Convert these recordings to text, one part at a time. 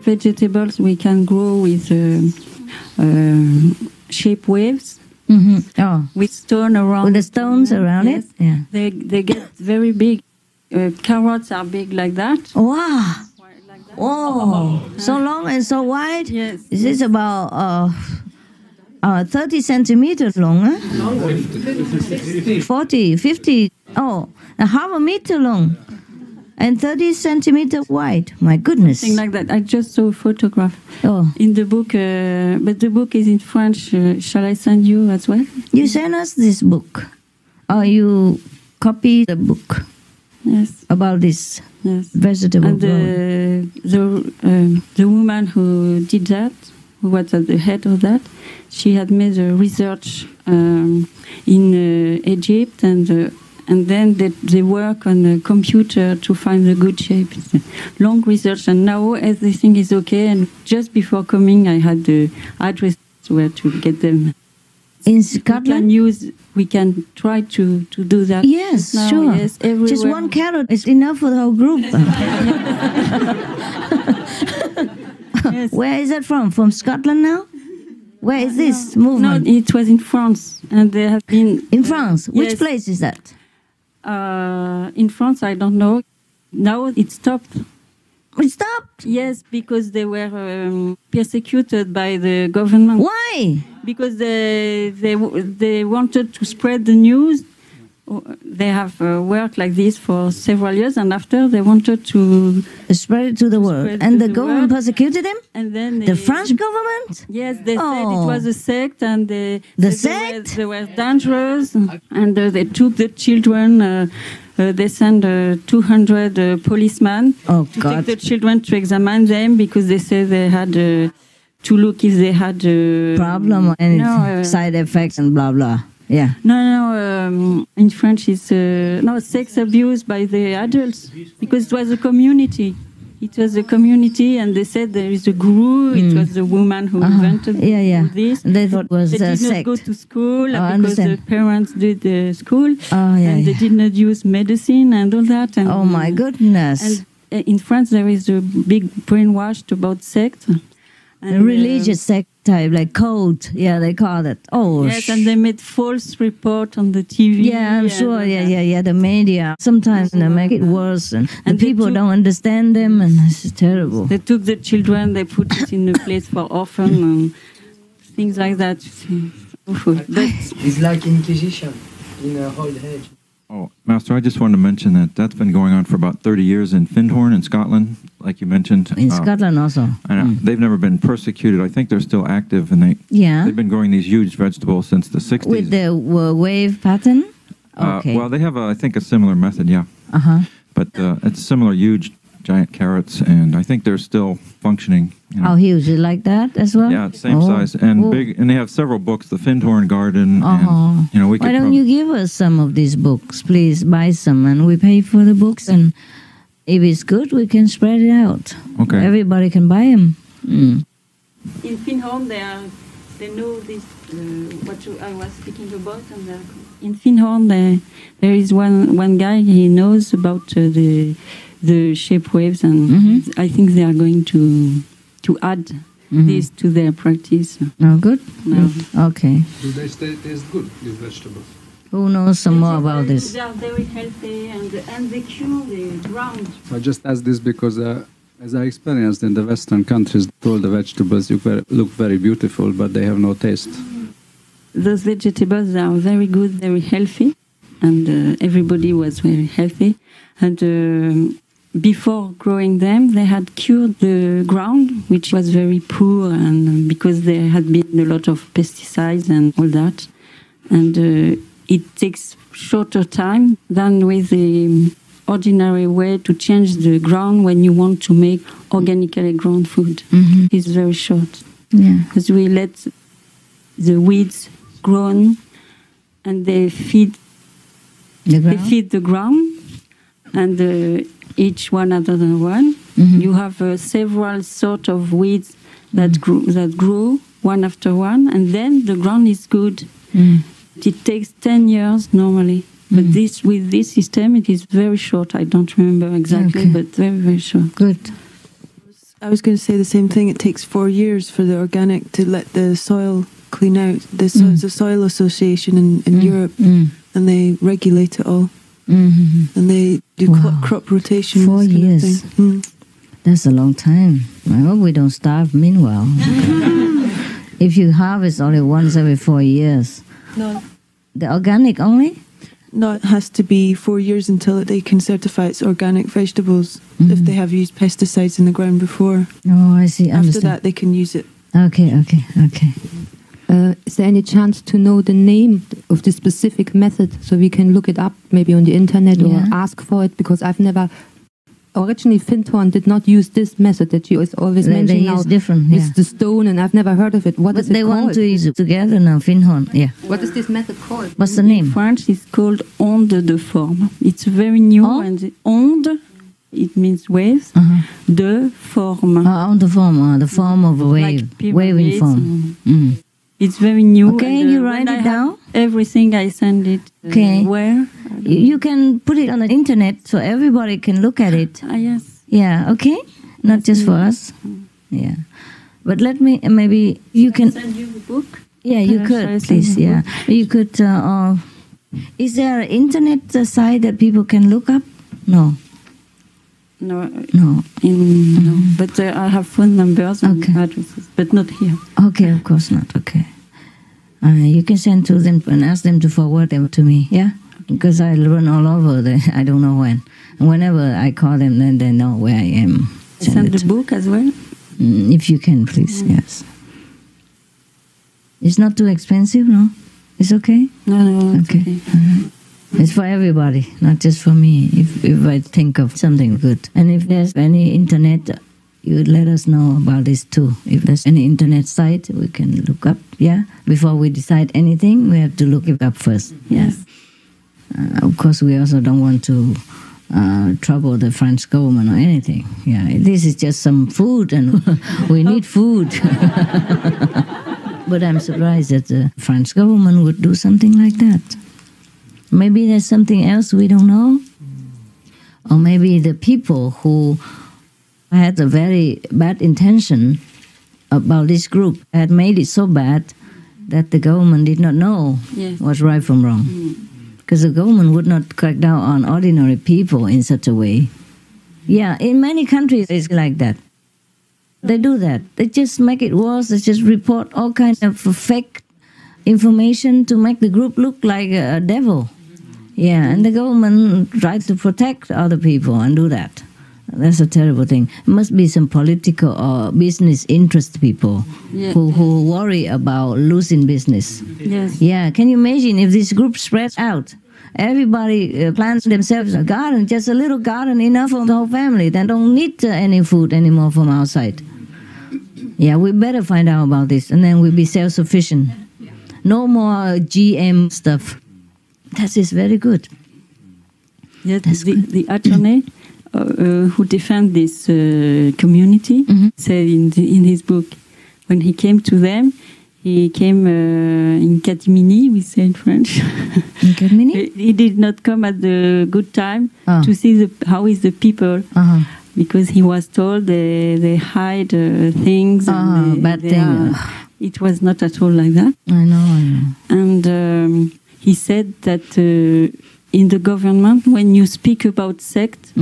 vegetables we can grow with shape waves. Mm-hmm. Oh, with stone around. With the stones around yes. it? Yeah. They get very big. Carrots are big like that. Wow. Oh, so long and so wide? Yes. This is about 30 centimeters long, huh? 40, 50, a half a meter long. And 30 centimeters wide. My goodness. Something like that. I just saw a photograph in the book, but the book is in French. Shall I send you as well? You send us this book. Or you copy the book. Yes. About this vegetable and the woman who did that, who was at the head of that, she had made a research in Egypt, and then they work on a computer to find the good shape. It's a long research, and now everything is okay. And just before coming, I had the address where to get them. In Scotland? We can try to do that. Yes, now, sure. Yes, everywhere. Just one carrot is enough for the whole group. Yes. Where is that from? From Scotland now? Where is this movement? No, it was in France, and they have been... In France? Which yes. place is that? In France, I don't know. Now it stopped. It stopped? Yes, because they were persecuted by the government. Why? Because they wanted to spread the news. They have worked like this for several years, and after they wanted to spread it to the world. And the government persecuted them? And then the French government? Yes, they said it was a sect, and the sect? They were dangerous, and they took the children. They sent 200 policemen to take the children to examine them, because they said they had to look if they had a problem and side effects and blah blah. Yeah. No. In French, it's sex abuse by the adults, because it was a community. It was a community, and they said there is a guru. It was the woman who invented this. They thought it was they did not sect. go to school because the parents did the school, and they did not use medicine and all that. And, oh my goodness! And in France, there is a big brainwash about sect. And a religious sect type, like cult, they call it. Oh, yes, and they made false report on the TV. Yeah, I'm sure. Yeah. The media sometimes they make it worse, and people don't understand them, and it's terrible. They took the children, they put it in a place for orphan and things like that. It's like Inquisition in a old age. Oh, Master, I just wanted to mention that's been going on for about 30 years in Findhorn in Scotland, like you mentioned. In Scotland also. And they've never been persecuted. I think they're still active, and they've been growing these huge vegetables since the 60s. With the wave pattern? Okay. Well, they have, I think, a similar method, yeah. Uh-huh. But it's similar, huge, giant carrots, and I think they're still functioning. You know. How huge? Is it like that as well? Yeah, same size and big. And they have several books, the Findhorn Garden. And, we Why don't you give us some of these books? Please buy some, and we pay for the books. And if it's good, we can spread it out. Okay. Everybody can buy them. In Findhorn, they know this what I was speaking about. And in Findhorn, there is one guy. He knows about the shape waves, and I think they are going to add this to their practice. Oh, good. No. Okay. Do they taste good, these vegetables? Who knows some more about this? They are very healthy, and they cure the ground. I just asked this because, as I experienced in the Western countries, all the vegetables look very beautiful, but they have no taste. Those vegetables are very good, very healthy, and everybody was very healthy. And before growing them, they had cured the ground, which was very poor, and because there had been a lot of pesticides and all that. And it takes shorter time than with the ordinary way to change the ground when you want to make organically grown food. It's very short. Yeah. Because we let the weeds grow, and they feed the ground, and each one after the one. You have several sort of weeds that grow one after one, and then the ground is good. It takes 10 years normally, but with this system, it is very short. I don't remember exactly, but very, very short. Good. I was going to say the same thing. It takes 4 years for the organic to let the soil clean out. There's a soil association in Europe, and they regulate it all. And they do crop rotation. 4 years. That's a long time. I hope we don't starve meanwhile. If you harvest only once every 4 years. No. The organic only? No, it has to be 4 years until they can certify it's organic vegetables if they have used pesticides in the ground before. Oh, I see. After that, they can use it. Okay. Is there any chance to know the name of the specific method so we can look it up maybe on the internet or ask for it? Because I've never... Originally, Findhorn did not use this method that you always mention now. It's different, It's the stone, and I've never heard of it. What is it called? They want to use it together now, Findhorn, yeah. What is this method called? What's the name? In French, it's called onde de forme. It's very new, and onde, it means waves, de forme. On the form of a wave, like waving form. It's very new. Okay, and, you write it down? Everything I send it. Okay. Where? You can put it on the internet so everybody can look at it. Yes. Yeah, okay? Not just for us. Yeah. But let me, maybe you can... Send you the book? Yeah, you could, please, yeah. You could... is there an internet site that people can look up? No. No. No. No. But I have phone numbers and addresses, but not here. Okay, of course not. Okay. You can send to them and ask them to forward them to me, yeah? Because I run all over, I don't know when. And whenever I call them, then they know where I am. Send the book as well? If you can, please, yes. It's not too expensive, no? It's okay? No, okay. All right. It's for everybody, not just for me, if I think of something good. And if there's any internet, you would let us know about this too. If there's any internet site, we can look up, yeah? Before we decide anything, we have to look it up first. Yes. Of course, we also don't want to trouble the French government or anything. Yeah, this is just some food, and we need food. But I'm surprised that the French government would do something like that. Maybe there's something else we don't know. Or maybe the people who had a very bad intention about this group had made it so bad that the government did not know what's right from wrong. Because the government would not crack down on ordinary people in such a way. Yeah, in many countries it's like that. They do that. They just make it worse. They just report all kinds of fake information to make the group look like a devil. Yeah, and the government tries to protect other people and do that. That's a terrible thing. It must be some political or business interest people who worry about losing business. Yes. Yeah, can you imagine if this group spreads out? Everybody plants themselves a garden, just a little garden, enough for the whole family. They don't need any food anymore from outside. Yeah, we better find out about this, and then we'll be self-sufficient. No more GM stuff. That is very good. Yes, the attorney who defends this community said in his book, when he came to them, he came in catimini, we say in French. In catimini? He did not come at the good time to see how is the people, because he was told they hide things. Bad thing. It was not at all like that. I know. And he said that in the government, when you speak about sect,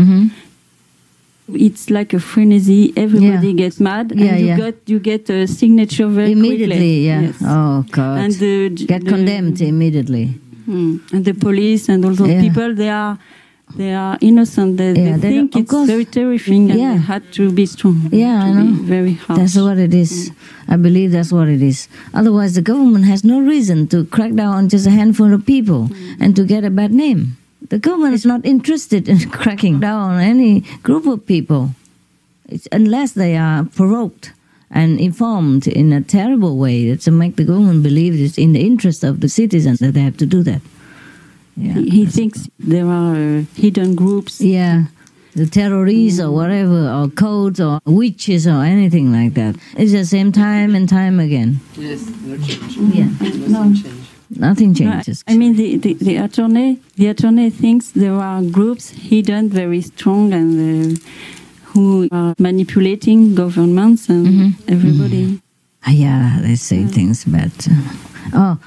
it's like a frenzy. Everybody gets mad, and you get a signature very immediately. Quickly. Yeah. Yes. Oh God. And get condemned immediately. And the police and all those people, they are innocent. They think it's very terrifying, and they had to be strong. Yeah, I know. Very hard. That's what it is. I believe that's what it is. Otherwise, the government has no reason to crack down on just a handful of people and to get a bad name. The government is not interested in cracking down on any group of people, unless they are provoked and informed in a terrible way to make the government believe it's in the interest of the citizens that they have to do that. Yeah. He thinks there are hidden groups. Yeah, the terrorists or whatever, or codes or witches or anything like that. It's the same time and time again. Yes, no change. Yeah. No change. Nothing changes. I mean, the attorney thinks there are groups hidden, very strong, and who are manipulating governments and everybody. Yeah, they say things bad.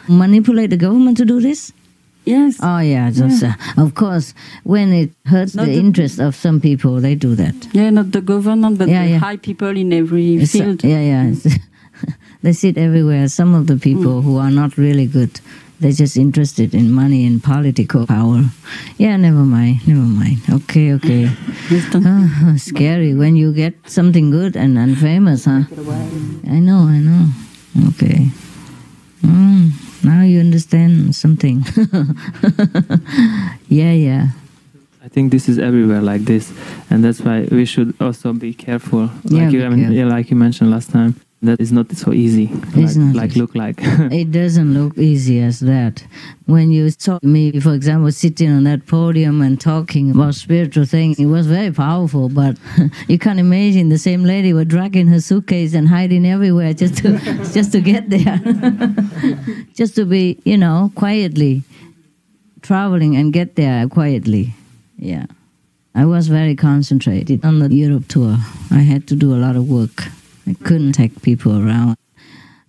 Manipulate the government to do this? Yes. Oh, yeah. Just, of course, when it hurts the interest of some people, they do that. Yeah, not the government, but the high people in every field. They sit everywhere. Some of the people who are not really good, they're just interested in money and political power. Yeah, never mind. Okay. Scary when you get something good and famous, huh? I know. Okay. Now you understand something. Yeah. I think this is everywhere like this, and that's why we should also be careful. Like you mentioned last time, that is not so easy. It's not easy. Look like. It doesn't look easy as that. When you saw me, for example, sitting on that podium and talking about spiritual things, it was very powerful. But you can imagine the same lady was dragging her suitcase and hiding everywhere just to get there, just to be, quietly traveling and get there quietly. Yeah, I was very concentrated on the Europe tour. I had to do a lot of work. I couldn't take people around,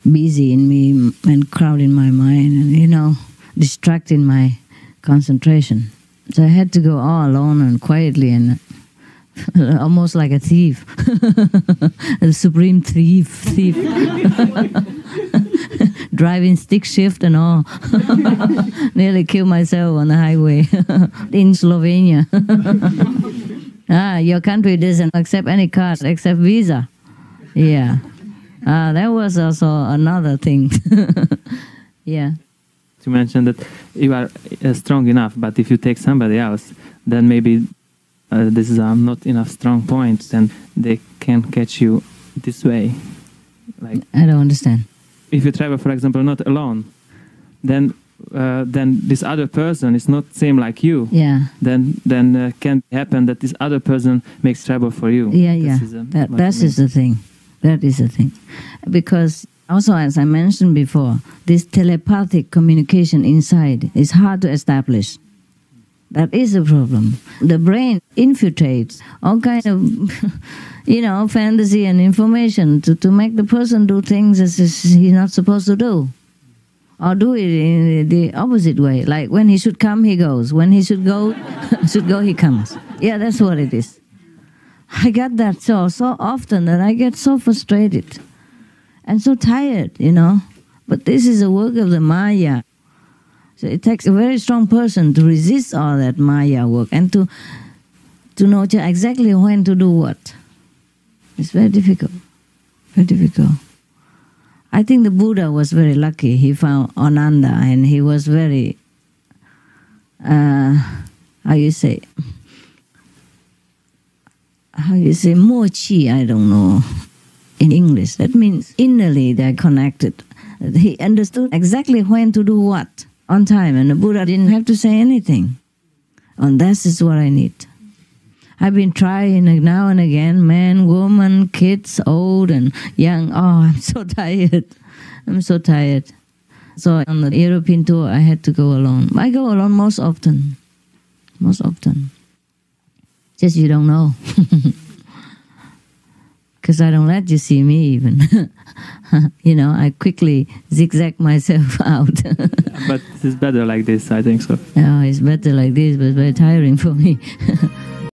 busy in me and crowding my mind and, distracting my concentration. So I had to go all alone and quietly and almost like a thief, a supreme thief, driving stick shift and all. Nearly killed myself on the highway in Slovenia. Your country doesn't accept any card except Visa. Yeah. That was also another thing. Yeah. You mentioned that you are strong enough, but if you take somebody else, then maybe this is not enough strong points, and they can catch you this way. Like, I don't understand. If you travel, for example, not alone, then this other person is not same like you. Yeah. Then can happen that this other person makes trouble for you. Yeah. That is the thing. That is the thing. Because also, as I mentioned before, this telepathic communication inside is hard to establish. That is a problem. The brain infiltrates all kind of, fantasy and information to make the person do things as he's not supposed to do. Or do it in the opposite way. Like when he should come, he goes. When he should go, he comes. Yeah, that's what it is. I got that so often that I get so frustrated and so tired, But this is a work of the Maya. So it takes a very strong person to resist all that Maya work and to know exactly when to do what. It's very difficult. Very difficult. I think the Buddha was very lucky. He found Ananda and he was very, more chi, I don't know, in English. That means innerly they're connected. He understood exactly when to do what on time, and the Buddha didn't have to say anything. And that is what I need. I've been trying now and again, man, woman, kids, old and young. Oh, I'm so tired. So on the European tour, I had to go alone. I go alone most often. Just you don't know. Because I don't let you see me even. I quickly zigzag myself out. But it's better like this, I think so. Yeah, it's better like this, but it's very tiring for me.